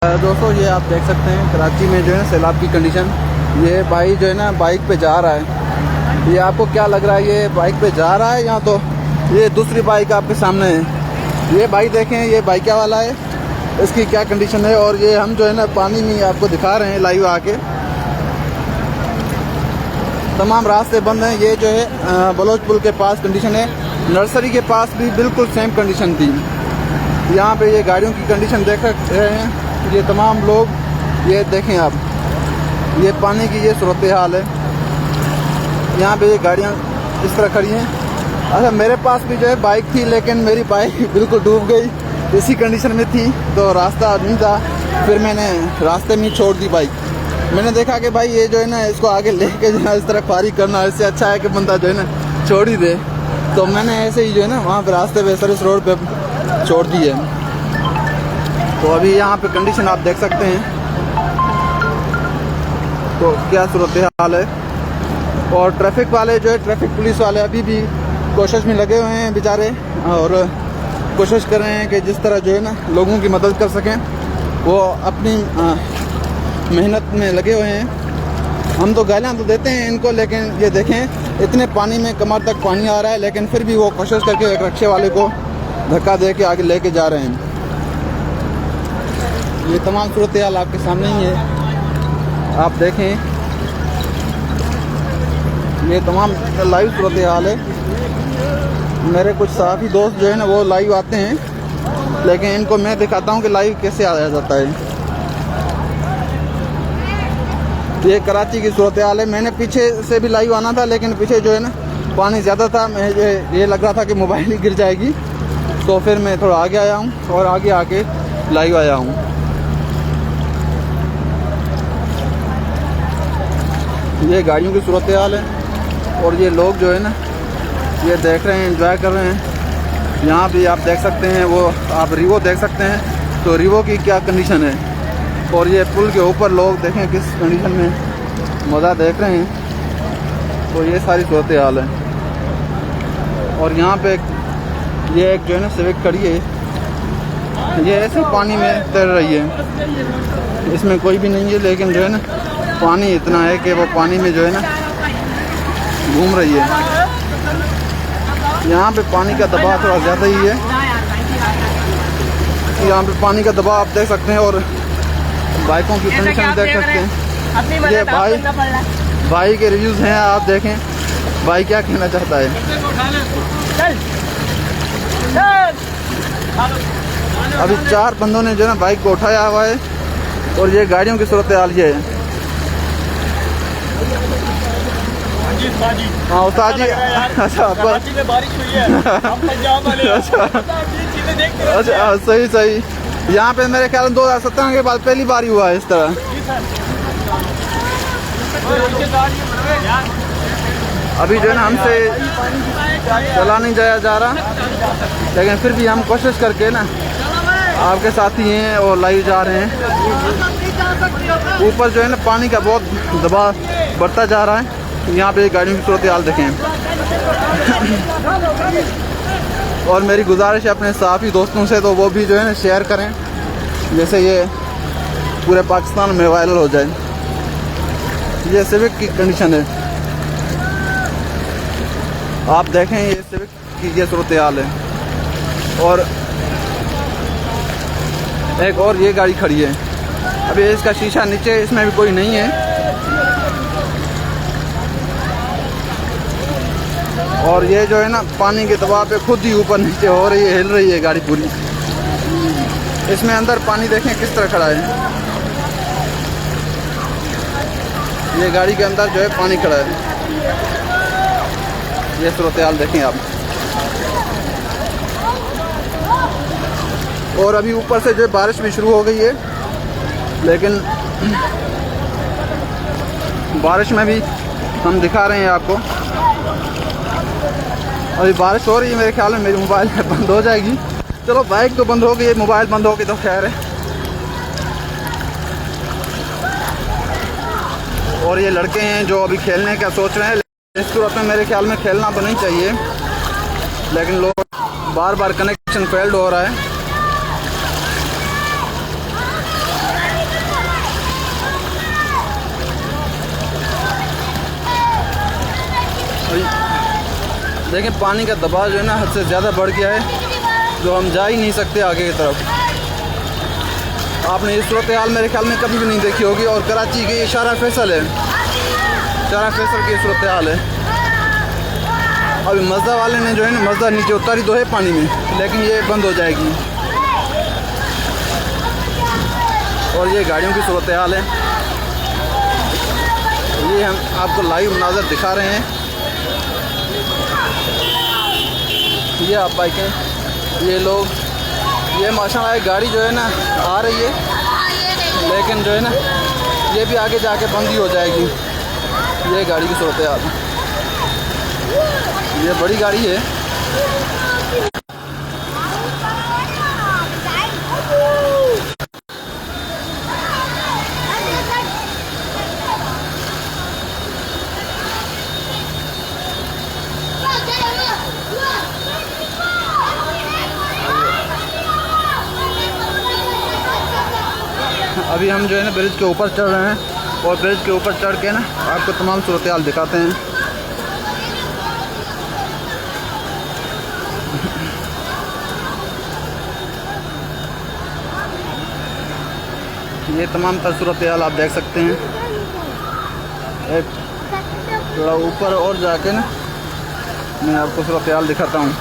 दोस्तों ये आप देख सकते हैं कराची में जो है सैलाब की कंडीशन। ये भाई जो है ना बाइक पे जा रहा है। ये आपको क्या लग रहा है ये बाइक पे जा रहा है या तो ये दूसरी बाइक आपके सामने है। ये भाई देखें ये बाइक वाला है, इसकी क्या कंडीशन है। और ये हम जो है ना पानी में आपको दिखा रहे हैं लाइव आके। तमाम रास्ते बंद हैं। ये जो है बलोच पुल के पास कंडीशन है। नर्सरी के पास भी बिल्कुल सेम कंडीशन थी। यहाँ पे ये गाड़ियों की कंडीशन देख रहे हैं। ये तमाम लोग ये देखें आप, ये पानी की ये सूरत हाल है। यहाँ पे ये गाड़ियाँ इस तरह खड़ी हैं। अच्छा मेरे पास भी जो है बाइक थी, लेकिन मेरी बाइक बिल्कुल डूब गई। इसी कंडीशन में थी तो रास्ता नहीं था, फिर मैंने रास्ते में छोड़ दी बाइक। मैंने देखा कि भाई ये जो है ना इसको आगे लेके जो है इस तरह फारिग करना, इससे अच्छा है कि बंदा जो है ना छोड़ ही दे। तो मैंने ऐसे ही जो है ना वहाँ पर रास्ते पे सर्विस रोड पे छोड़ दी है। तो अभी यहाँ पे कंडीशन आप देख सकते हैं तो क्या सूरत हाल है। और ट्रैफिक वाले जो है ट्रैफिक पुलिस वाले अभी भी कोशिश में लगे हुए हैं बेचारे, और कोशिश कर रहे हैं कि जिस तरह जो है ना लोगों की मदद कर सकें। वो अपनी मेहनत में लगे हुए हैं। हम तो गालियाँ तो देते हैं इनको, लेकिन ये देखें इतने पानी में कमर तक पानी आ रहा है, लेकिन फिर भी वो कोशिश करके एक रिक्शे वाले को धक्का दे के आगे लेके जा रहे हैं। ये तमाम सूरत हाल आपके सामने ही है, आप देखें। ये तमाम लाइव सूरत हाल है। मेरे कुछ साथी दोस्त जो है ना वो लाइव आते हैं, लेकिन इनको मैं दिखाता हूँ कि लाइव कैसे आया जाता है। ये कराची की सूरत हाल है। मैंने पीछे से भी लाइव आना था, लेकिन पीछे जो है ना पानी ज़्यादा था। मैं ये लग रहा था कि मोबाइल ही गिर जाएगी, तो फिर मैं थोड़ा आगे आया हूँ और आगे आके लाइव आया हूँ। ये गाड़ियों की सूरत हाल है और ये लोग जो है ना ये देख रहे हैं, एंजॉय कर रहे हैं। यहाँ भी आप देख सकते हैं, वो आप रिवो देख सकते हैं तो रिवो की क्या कंडीशन है। और ये पुल के ऊपर लोग देखें किस कंडीशन में मज़ा देख रहे हैं। तो ये सारी सूरत हाल है। और यहाँ पे ये एक जो है ना सिविक खड़ी है, ये ऐसे पानी में तैर रही है। इसमें कोई भी नहीं है, लेकिन जो है ना पानी इतना है कि वो पानी में जो है ना घूम रही है। यहाँ पे पानी का दबाव थोड़ा ज़्यादा ही है। यहाँ पे पानी का दबाव आप देख सकते हैं और बाइकों की कंडीशन देख सकते हैं। ये भाई के रिव्यूज़ हैं, आप देखें भाई क्या कहना चाहता है। अभी 4 बंदों ने जो है ना बाइक को उठाया हुआ है और ये गाड़ियों की सूरत हाल ये है। हाँ उस्ताद जी, अच्छा बारिश हुई है। अच्छा सही। यहाँ पे मेरे ख्याल में 2017 के बाद पहली बार ही हुआ है इस तरह। अभी जो है ना हमसे चला नहीं जाया जा रहा, लेकिन फिर भी हम कोशिश करके ना आपके साथी हैं और लाइव जा रहे हैं। ऊपर जो है ना पानी का बहुत दबाव बढ़ता जा रहा है। यहाँ पे गाड़ियों की सूरत हाल देखें। और मेरी गुजारिश है अपने साथी दोस्तों से, तो वो भी जो है ना शेयर करें, जैसे ये पूरे पाकिस्तान में वायरल हो जाए। ये सिविक की कंडीशन है, आप देखें ये सिविक की ये सूरत हाल है। और एक और ये गाड़ी खड़ी है, अभी इसका शीशा नीचे, इसमें भी कोई नहीं है। और ये जो है ना पानी के दबाव पे खुद ही ऊपर नीचे हो रही है, हिल रही है गाड़ी पूरी। इसमें अंदर पानी देखें किस तरह खड़ा है। ये गाड़ी के अंदर जो है पानी खड़ा है। ये सूरत हाल देखें आप। और अभी ऊपर से जो है बारिश भी शुरू हो गई है, लेकिन बारिश में भी हम दिखा रहे हैं आपको। अभी बारिश हो रही है, मेरे ख्याल में मेरी मोबाइल बंद हो जाएगी। चलो बाइक तो बंद हो गई, मोबाइल बंद हो गई तो खैर है। और ये लड़के हैं जो अभी खेलने का सोच रहे हैं। इस सूरत में मेरे ख्याल में खेलना तो नहीं चाहिए, लेकिन लोग बार बार कनेक्शन फेल्ड हो रहा है। लेकिन पानी का दबाव जो है ना हद से ज़्यादा बढ़ गया है, जो हम जा ही नहीं सकते आगे की तरफ। आपने ये सूरत हाल मेरे ख्याल में कभी भी नहीं देखी होगी। और कराची के ये शारा फैसल है, शारा फैसल की सूरत हाल है। अभी मज़दा वाले ने जो है ना मज़दा नीचे उतारी तो है पानी में, लेकिन ये बंद हो जाएगी। और ये गाड़ियों की सूरत हाल है, ये हम आपको लाइव मनाज़र दिखा रहे हैं। ये आप बाइकें, ये लोग, ये माशाल्लाह एक गाड़ी जो है ना आ रही है, लेकिन जो है ना ये भी आगे जाके बंद ही हो जाएगी। ये गाड़ी की सूरत हाल, ये बड़ी गाड़ी है। अभी हम जो है ना ब्रिज के ऊपर चढ़ रहे हैं, और ब्रिज के ऊपर चढ़ के ना आपको तमाम सूरत हाल दिखाते हैं। ये तमाम तर सूरत हाल आप देख सकते हैं। एक थोड़ा ऊपर और जाके ना मैं आपको सूरत हाल दिखाता हूँ।